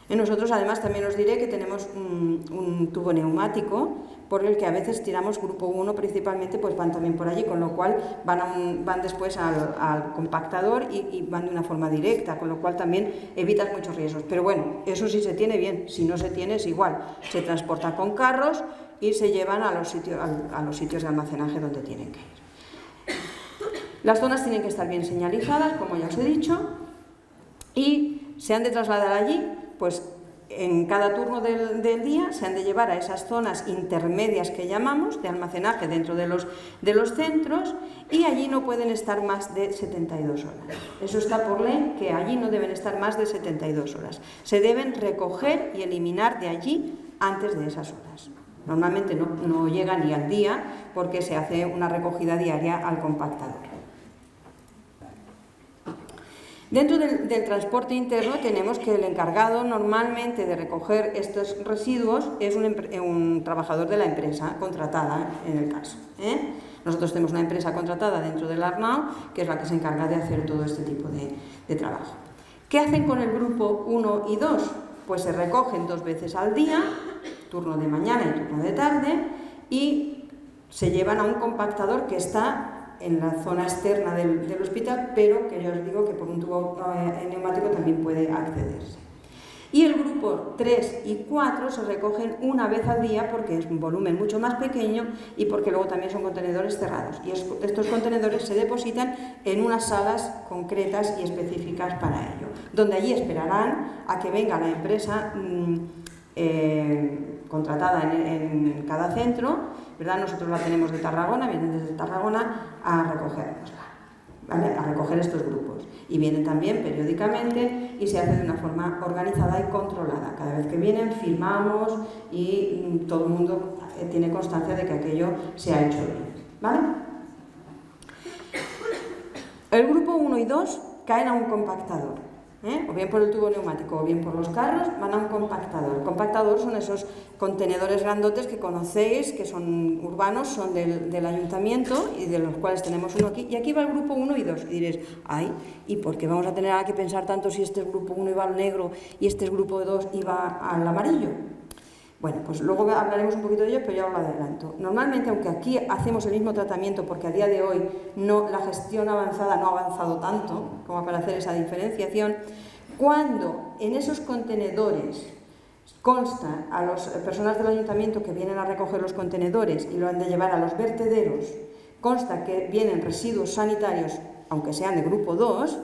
Nosotros además también os diré que tenemos un tubo neumático por el que a veces tiramos grupo 1 principalmente, pues van también por allí, con lo cual van después al compactador y van de una forma directa, con lo cual también evitas muchos riesgos. Pero bueno, eso sí se tiene bien, si no se tiene es igual, se transporta con carros y se llevan a los sitios de almacenaje donde tienen que ir. Las zonas tienen que estar bien señalizadas, como ya os he dicho, y se han de trasladar allí, pues en cada turno del día se han de llevar a esas zonas intermedias que llamamos de almacenaje dentro de los centros, y allí no pueden estar más de 72 horas. Eso está por ley, que allí no deben estar más de 72 horas. Se deben recoger y eliminar de allí antes de esas horas. Normalmente no llega ni al día porque se hace una recogida diaria al compactador. Dentro del transporte interno tenemos que el encargado normalmente de recoger estos residuos es un trabajador de la empresa contratada en el caso. Nosotros tenemos una empresa contratada dentro del Arnau que es la que se encarga de hacer todo este tipo de trabajo. ¿Qué hacen con el grupo 1 y 2? Pues se recogen 2 veces al día, turno de mañana y turno de tarde, y se llevan a un compactador que está en la zona externa del hospital, pero que yo os digo que por un tubo neumático también puede accederse. Y el grupo 3 y 4 se recogen una vez al día porque es un volumen mucho más pequeño y porque luego también son contenedores cerrados. Y estos contenedores se depositan en unas salas concretas y específicas para ello, donde allí esperarán a que venga la empresa contratada en cada centro, ¿verdad? Nosotros la tenemos de Tarragona, vienen desde Tarragona a recogernosla, ¿vale? A recoger estos grupos. Y vienen también periódicamente y se hace de una forma organizada y controlada. Cada vez que vienen firmamos y todo el mundo tiene constancia de que aquello se ha hecho bien, ¿vale? El grupo 1 y 2 caen a un compactador. O bien por el tubo neumático o bien por los carros, van a un compactador. El compactador son esos contenedores grandotes que conocéis, que son urbanos, son del ayuntamiento y de los cuales tenemos uno aquí. Y aquí va el grupo 1 y 2. Y diréis, ay, ¿y por qué vamos a tener que pensar tanto si este es grupo 1 iba al negro y este es grupo 2 iba al amarillo? Bueno, pues luego hablaremos un poquito de ello, pero ya os lo adelanto. Normalmente, aunque aquí hacemos el mismo tratamiento, porque a día de hoy la gestión avanzada no ha avanzado tanto como para hacer esa diferenciación, cuando en esos contenedores consta a las personas del ayuntamiento que vienen a recoger los contenedores y lo han de llevar a los vertederos, consta que vienen residuos sanitarios, aunque sean de grupo 2,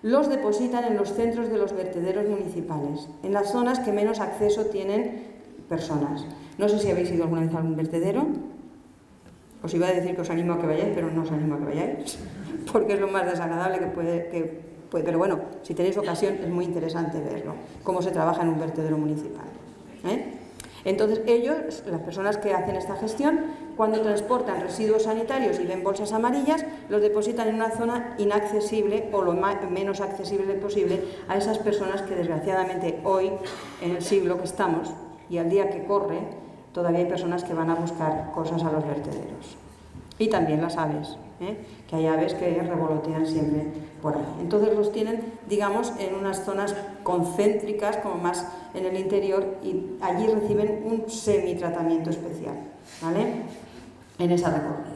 los depositan en los centros de los vertederos municipales, en las zonas que menos acceso tienen personas. No sé si habéis ido alguna vez a algún vertedero. Os iba a decir que os animo a que vayáis, pero no os animo a que vayáis, porque es lo más desagradable que puede. Pero bueno, si tenéis ocasión es muy interesante verlo, cómo se trabaja en un vertedero municipal. Entonces ellos, las personas que hacen esta gestión, cuando transportan residuos sanitarios y ven bolsas amarillas, los depositan en una zona inaccesible o lo menos accesible posible a esas personas que desgraciadamente hoy, en el siglo que estamos y al día que corre, todavía hay personas que van a buscar cosas a los vertederos. Y también las aves, que hay aves que revolotean siempre por ahí. Entonces los tienen, digamos, en unas zonas concéntricas, como más en el interior, y allí reciben un semitratamiento especial, ¿vale? En esa recogida.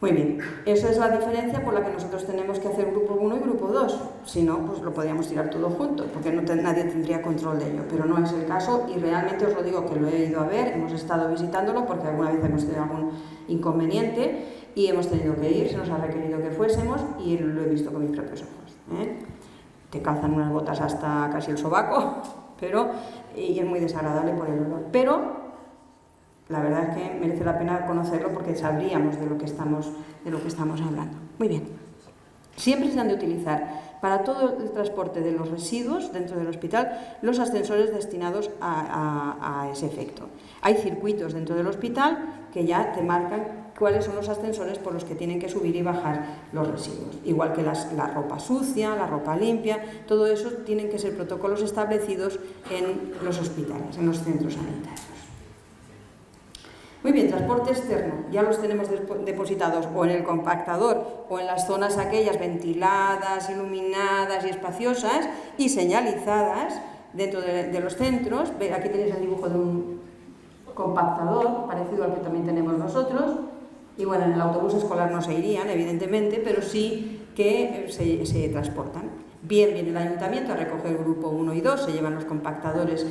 Muy bien, esa es la diferencia por la que nosotros tenemos que hacer grupo 1 y grupo 2. Si no, pues lo podríamos tirar todo junto, porque nadie tendría control de ello, pero no es el caso y realmente os lo digo que lo he ido a ver, hemos estado visitándolo porque alguna vez hemos tenido algún inconveniente y hemos tenido que ir, se nos ha requerido que fuésemos y lo he visto con mis propios ojos. Te calzan unas botas hasta casi el sobaco, y es muy desagradable por el olor. Pero la verdad es que merece la pena conocerlo porque sabríamos de lo que estamos hablando. Muy bien. Siempre se han de utilizar para todo el transporte de los residuos dentro del hospital los ascensores destinados a ese efecto. Hay circuitos dentro del hospital que ya te marcan cuáles son los ascensores por los que tienen que subir y bajar los residuos. Igual que la ropa sucia, la ropa limpia, todo eso tienen que ser protocolos establecidos en los hospitales, en los centros sanitarios. Muy bien, transporte externo, ya los tenemos depositados o en el compactador o en las zonas aquellas ventiladas, iluminadas y espaciosas y señalizadas dentro de los centros. Aquí tenéis el dibujo de un compactador, parecido al que también tenemos nosotros. Y bueno, en el autobús escolar no se irían, evidentemente, pero sí que se transportan. Bien, viene el ayuntamiento a recoger el grupo 1 y 2, se llevan los compactadores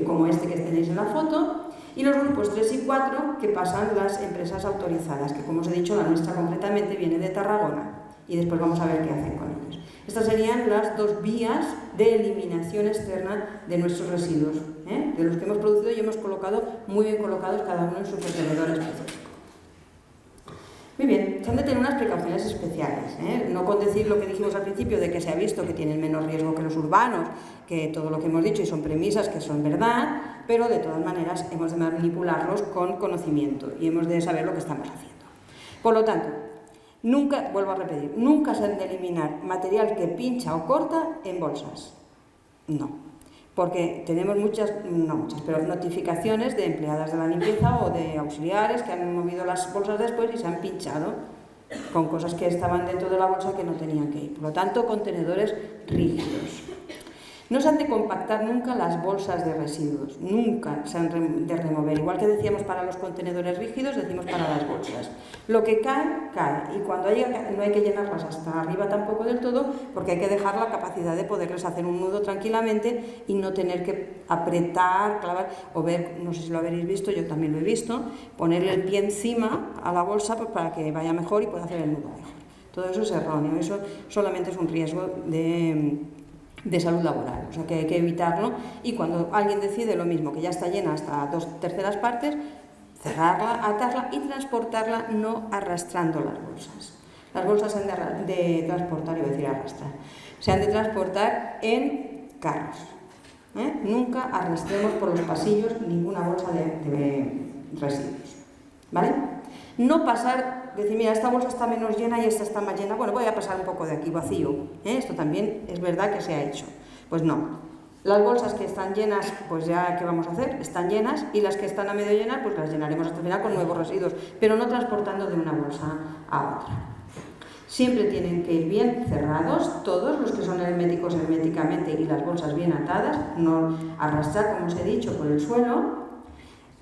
como este que tenéis en la foto, y los grupos 3 y 4 que pasan las empresas autorizadas, que como os he dicho, la nuestra concretamente viene de Tarragona, y después vamos a ver qué hacen con ellos. Estas serían las dos vías de eliminación externa de nuestros residuos, de los que hemos producido y hemos colocado muy bien colocados cada uno en su contenedor específico. Muy bien, se han de tener unas precauciones especiales, no con decir lo que dijimos al principio de que se ha visto que tienen menos riesgo que los urbanos, que todo lo que hemos dicho y son premisas que son verdad, pero de todas maneras hemos de manipularlos con conocimiento y hemos de saber lo que estamos haciendo. Por lo tanto, nunca, vuelvo a repetir, nunca se han de eliminar material que pincha o corta en bolsas. No. Porque tenemos pero notificaciones de empleadas de la limpieza o de auxiliares que han movido las bolsas después y se han pinchado con cosas que estaban dentro de la bolsa que no tenían que ir. Por lo tanto, contenedores rígidos. No se han de compactar nunca las bolsas de residuos, nunca se han de remover. Igual que decíamos para los contenedores rígidos, decimos para las bolsas. Lo que cae, cae. Y cuando no hay que llenarlas hasta arriba tampoco del todo, porque hay que dejar la capacidad de poderles hacer un nudo tranquilamente y no tener que apretar, clavar, o ver, no sé si lo habréis visto, yo también lo he visto, ponerle el pie encima a la bolsa pues, para que vaya mejor y pueda hacer el nudo mejor. Todo eso es erróneo, eso solamente es un riesgo de salud laboral, o sea que hay que evitarlo y cuando alguien decide lo mismo, que ya está llena hasta 2/3 partes, cerrarla, atarla y transportarla no arrastrando las bolsas. Las bolsas se han de transportar, iba a decir arrastrar, se han de transportar en carros. Nunca arrastremos por los pasillos ninguna bolsa de residuos, ¿vale? No pasar, decir, mira, esta bolsa está menos llena y esta está más llena, bueno, voy a pasar un poco de aquí vacío, esto también es verdad que se ha hecho. Pues no, las bolsas que están llenas, pues ya, ¿qué vamos a hacer? Están llenas y las que están a medio llenar, pues las llenaremos hasta el final con nuevos residuos, pero no transportando de una bolsa a otra. Siempre tienen que ir bien cerrados, todos los que son herméticos herméticamente y las bolsas bien atadas, no arrastrar, como os he dicho, por el suelo.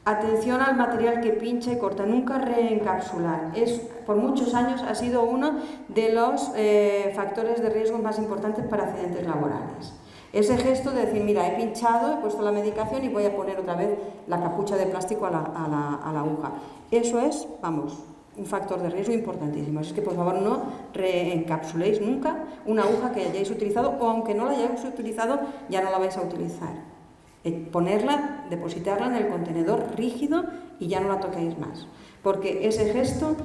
Atención al material que pincha y corta, nunca reencapsular. Por muchos años ha sido uno de los factores de riesgo más importantes para accidentes laborales. Ese gesto de decir, mira, he pinchado, he puesto la medicación y voy a poner otra vez la capucha de plástico a la aguja. Eso es, vamos, un factor de riesgo importantísimo. Así es que, por favor, no reencapsuléis nunca una aguja que hayáis utilizado o aunque no la hayáis utilizado, ya no la vais a utilizar. Ponerla, depositarla en el contenedor rígido y ya no la toquéis más, porque ese gesto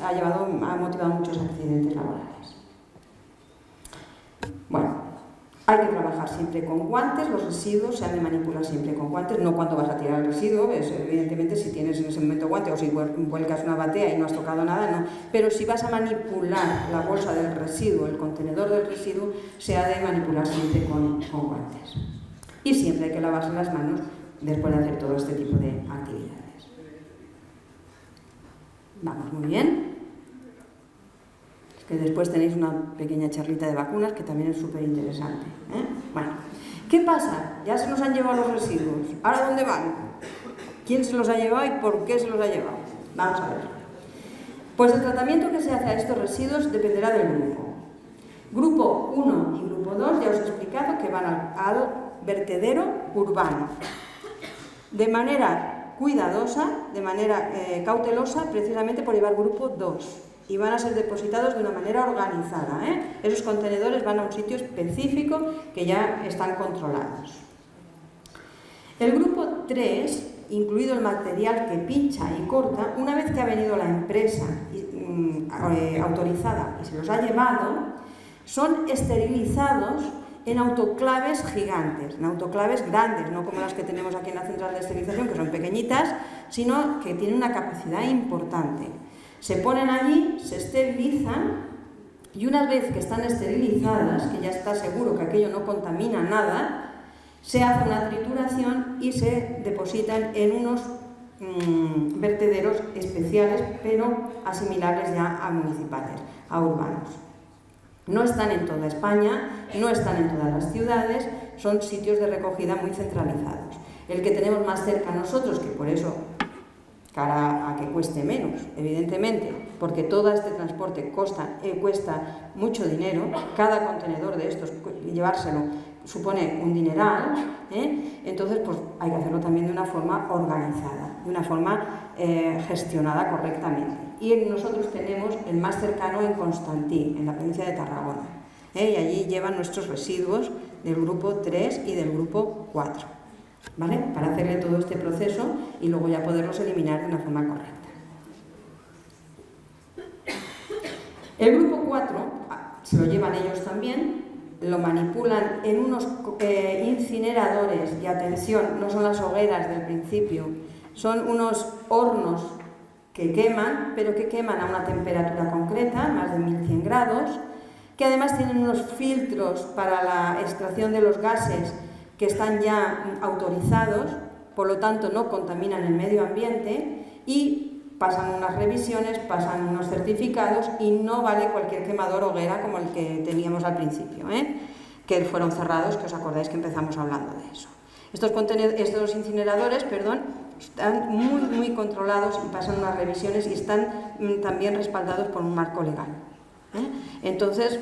ha motivado muchos accidentes laborales. Bueno, hay que trabajar siempre con guantes, los residuos se han de manipular siempre con guantes, no cuando vas a tirar el residuo, evidentemente si tienes en ese momento guante o si vuelcas una batea y no has tocado nada, no, pero si vas a manipular la bolsa del residuo, el contenedor del residuo, se ha de manipular siempre con guantes. Y siempre hay que lavarse las manos después de hacer todo este tipo de actividades. Vamos, muy bien. Es que después tenéis una pequeña charlita de vacunas que también es súper interesante. Bueno, ¿qué pasa? Ya se nos han llevado los residuos. ¿Ahora dónde van? ¿Quién se los ha llevado y por qué se los ha llevado? Vamos a ver. Pues el tratamiento que se hace a estos residuos dependerá del grupo. Grupo 1 y grupo 2 ya os he explicado que van al vertedero urbano. De manera cuidadosa, de manera cautelosa, precisamente por llevar grupo 2. Y van a ser depositados de una manera organizada. Esos contenedores van a un sitio específico que ya están controlados. El grupo 3, incluido el material que pincha y corta, una vez que ha venido la empresa autorizada y se los ha llevado, son esterilizados en autoclaves gigantes, en autoclaves grandes, no como las que tenemos aquí en la central de esterilización, que son pequeñitas, sino que tienen una capacidad importante. Se ponen allí, se esterilizan y una vez que están esterilizadas, que ya está seguro que aquello no contamina nada, se hace una trituración y se depositan en unos vertederos especiales, pero asimilables ya a municipales, a urbanos. No están en toda España, no están en todas las ciudades, son sitios de recogida muy centralizados. El que tenemos más cerca a nosotros, que por eso, cara a que cueste menos, evidentemente, porque todo este transporte cuesta mucho dinero, cada contenedor de estos, llevárselo, supone un dineral, entonces pues hay que hacerlo también de una forma organizada, de una forma gestionada correctamente. Y nosotros tenemos el más cercano en Constantí, en la provincia de Tarragona, y allí llevan nuestros residuos del grupo 3 y del grupo 4, ¿vale? Para hacerle todo este proceso y luego ya poderlos eliminar de una forma correcta. El grupo 4 se lo llevan ellos también, lo manipulan en unos incineradores, y atención, no son las hogueras del principio, son unos hornos que queman, pero que queman a una temperatura concreta, más de 1100 grados, que además tienen unos filtros para la extracción de los gases que están ya autorizados, por lo tanto no contaminan el medio ambiente, y pasan unas revisiones, pasan unos certificados, y no vale cualquier quemador hoguera como el que teníamos al principio, que fueron cerrados, que os acordáis que empezamos hablando de eso. Estos incineradores, están muy controlados y pasan unas revisiones y están también respaldados por un marco legal. Entonces,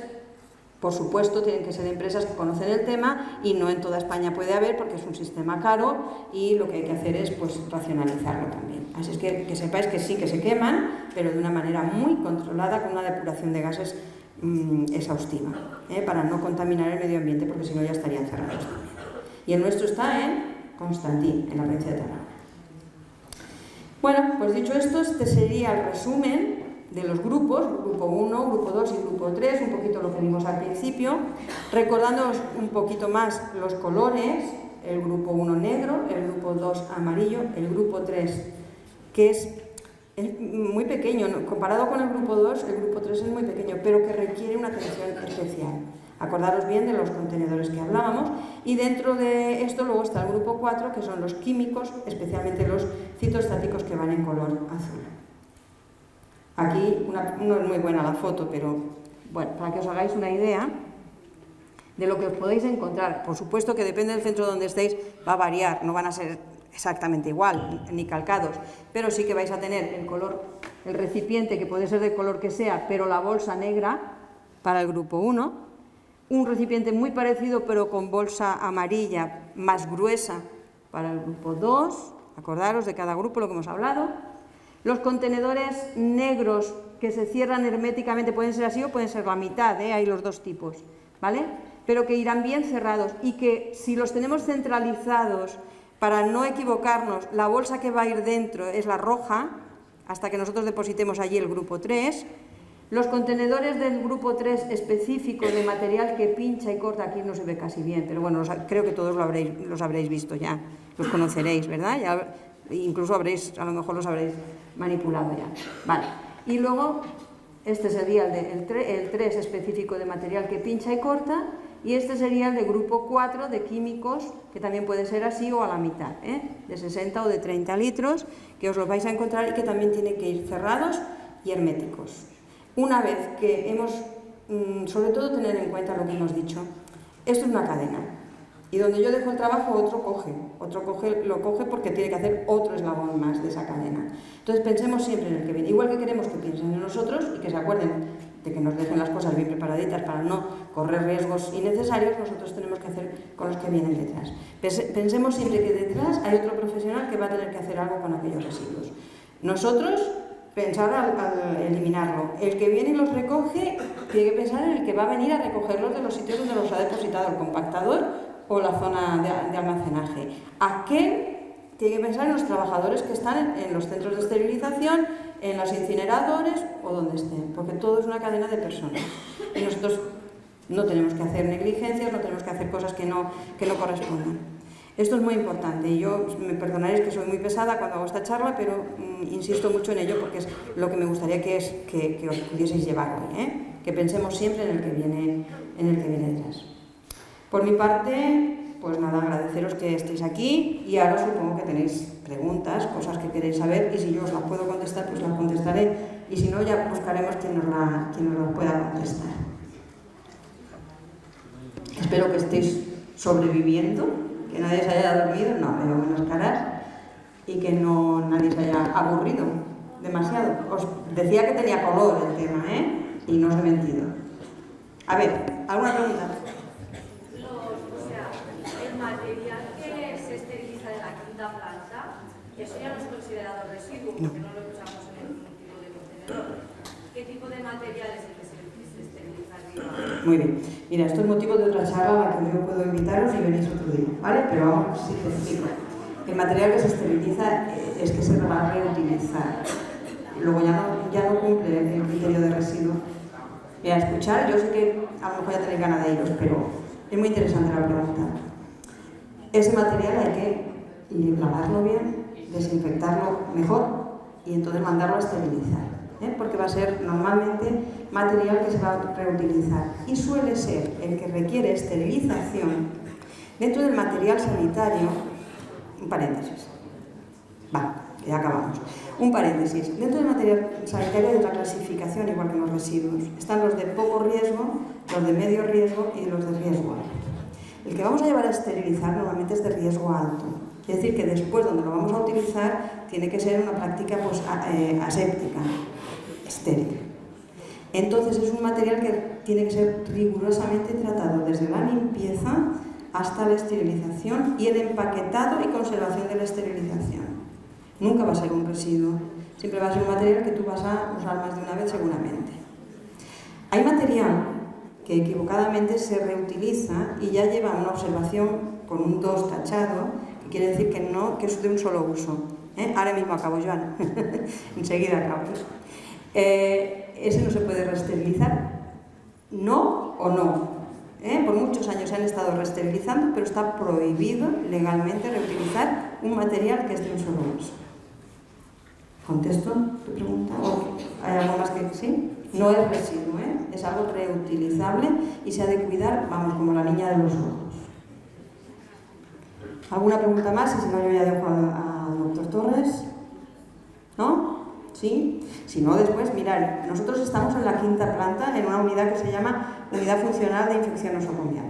por supuesto, tienen que ser empresas que conocen el tema, y no en toda España puede haber, porque es un sistema caro y lo que hay que hacer es pues racionalizarlo también. Así es que sepáis que sí que se queman, pero de una manera muy controlada, con una depuración de gases exhaustiva, para no contaminar el medio ambiente, porque si no ya estarían cerrados también. Y el nuestro está en Constantí, en la provincia de Tarragona. Bueno, pues dicho esto, este sería el resumen de los grupos, grupo 1, grupo 2 y grupo 3, un poquito lo que vimos al principio, recordándoos un poquito más los colores: el grupo 1 negro, el grupo 2 amarillo, el grupo 3 que es muy pequeño, ¿no? Comparado con el grupo 2, el grupo 3 es muy pequeño, pero que requiere una atención especial. Acordaros bien de los contenedores que hablábamos, y dentro de esto luego está el grupo 4, que son los químicos, especialmente los citostáticos, que van en color azul. Aquí no es muy buena la foto, pero bueno, para que os hagáis una idea de lo que os podéis encontrar. Por supuesto que depende del centro donde estéis, va a variar, no van a ser exactamente igual, ni calcados, pero sí que vais a tener el color, el recipiente, que puede ser del color que sea, pero la bolsa negra para el grupo 1, un recipiente muy parecido pero con bolsa amarilla más gruesa para el grupo 2, acordaros de cada grupo lo que hemos hablado. Los contenedores negros que se cierran herméticamente pueden ser así o pueden ser la mitad, hay los dos tipos, ¿vale? Pero que irán bien cerrados, y que si los tenemos centralizados, para no equivocarnos, la bolsa que va a ir dentro es la roja, hasta que nosotros depositemos allí el grupo 3. Los contenedores del grupo 3 específicos de material que pincha y corta, aquí no se ve casi bien, pero bueno, creo que todos los habréis visto ya, los conoceréis, ¿verdad? Ya, incluso a lo mejor los habréis manipulado ya. Vale. Y luego, este sería el 3 específico de material que pincha y corta, y este sería el de grupo 4 de químicos, que también puede ser así o a la mitad, de 60 o de 30 litros, que os los vais a encontrar y que también tienen que ir cerrados y herméticos. Una vez que hemos, sobre todo tener en cuenta lo que hemos dicho, esto es una cadena, y donde yo dejo el trabajo otro lo coge porque tiene que hacer otro eslabón más de esa cadena. Entonces pensemos siempre en el que viene, igual que queremos que piensen en nosotros y que se acuerden de que nos dejen las cosas bien preparaditas para no correr riesgos innecesarios, nosotros tenemos que hacer con los que vienen detrás. Pensemos siempre que detrás hay otro profesional que va a tener que hacer algo con aquellos residuos. Nosotros pensar al eliminarlo. El que viene y los recoge tiene que pensar en el que va a venir a recogerlos de los sitios donde los ha depositado, el compactador o la zona de almacenaje. Aquel tiene que pensar en los trabajadores que están en los centros de esterilización, en los incineradores o donde estén, porque todo es una cadena de personas. Y nosotros no tenemos que hacer negligencias, no tenemos que hacer cosas que no correspondan. Esto es muy importante y yo, me perdonaréis que soy muy pesada cuando hago esta charla, pero insisto mucho en ello porque es lo que me gustaría que os pudieseis llevar hoy, ¿eh? Que pensemos siempre en el que viene detrás. Por mi parte, pues nada, agradeceros que estéis aquí y ahora supongo que tenéis preguntas, cosas que queréis saber y si yo os las puedo contestar, pues las contestaré y si no, ya buscaremos quien nos la pueda contestar. Espero que estéis sobreviviendo, que nadie se haya dormido, no, veo buenas caras y que nadie se haya aburrido demasiado. Os decía que tenía color el tema, ¿eh? Y no os he mentido. A ver, ¿alguna pregunta? El material que se esteriliza de la quinta planta, eso ya no es considerado residuo, porque no lo usamos en ningún tipo de contenedor. ¿Qué tipo de material es el que se esteriliza arriba? Muy bien. Mira, esto es motivo de otra charla a la que yo puedo invitaros y venís otro día, ¿vale? Pero vamos, sí te explico. El material que se esteriliza es que se va a reutilizar. Luego ya no cumple el criterio de residuo. A escuchar, yo sé que a lo mejor ya tenéis ganas de iros, pero es muy interesante la pregunta. Ese material hay que lavarlo bien, desinfectarlo mejor y entonces mandarlo a esterilizar, ¿eh? Porque va a ser normalmente material que se va a reutilizar y suele ser el que requiere esterilización dentro del material sanitario. Un paréntesis. Ya acabamos. Un paréntesis. Dentro del material sanitario hay otra clasificación, igual que en los residuos. Están los de poco riesgo, los de medio riesgo y los de riesgo alto. El que vamos a llevar a esterilizar normalmente es de riesgo alto. Es decir, que después, donde lo vamos a utilizar, tiene que ser una práctica pues, aséptica, estéril. Entonces, es un material que tiene que ser rigurosamente tratado desde la limpieza hasta la esterilización y el empaquetado y conservación de la esterilización. Nunca va a ser un residuo, siempre va a ser un material que tú vas a usar más de una vez seguramente. Hay material que equivocadamente se reutiliza y ya lleva una observación con un 2 tachado, que quiere decir que es de un solo uso. Ahora mismo acabo, Joan. Enseguida acabo. Ese no se puede reesterilizar. No o no. Por muchos años se han estado reesterilizando, pero está prohibido legalmente reutilizar un material que es de un solo uso. ¿Contesto tu pregunta? ¿Hay algo más que sí? No es residuo, es algo reutilizable y se ha de cuidar, vamos, como la niña de los ojos. ¿Alguna pregunta más? Y si no, yo ya dejo al doctor Torres. ¿No? ¿Sí? Si no, después, mirad, nosotros estamos en la quinta planta, en una unidad que se llama Unidad Funcional de Infección Nosocomial.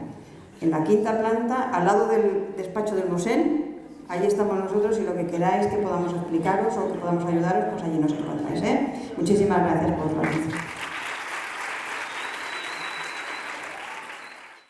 En la quinta planta, al lado del despacho del Mosén, allí estamos nosotros y lo que queráis que podamos explicaros o que podamos ayudaros, pues allí nos encontráis, ¿eh? Muchísimas gracias por la atención.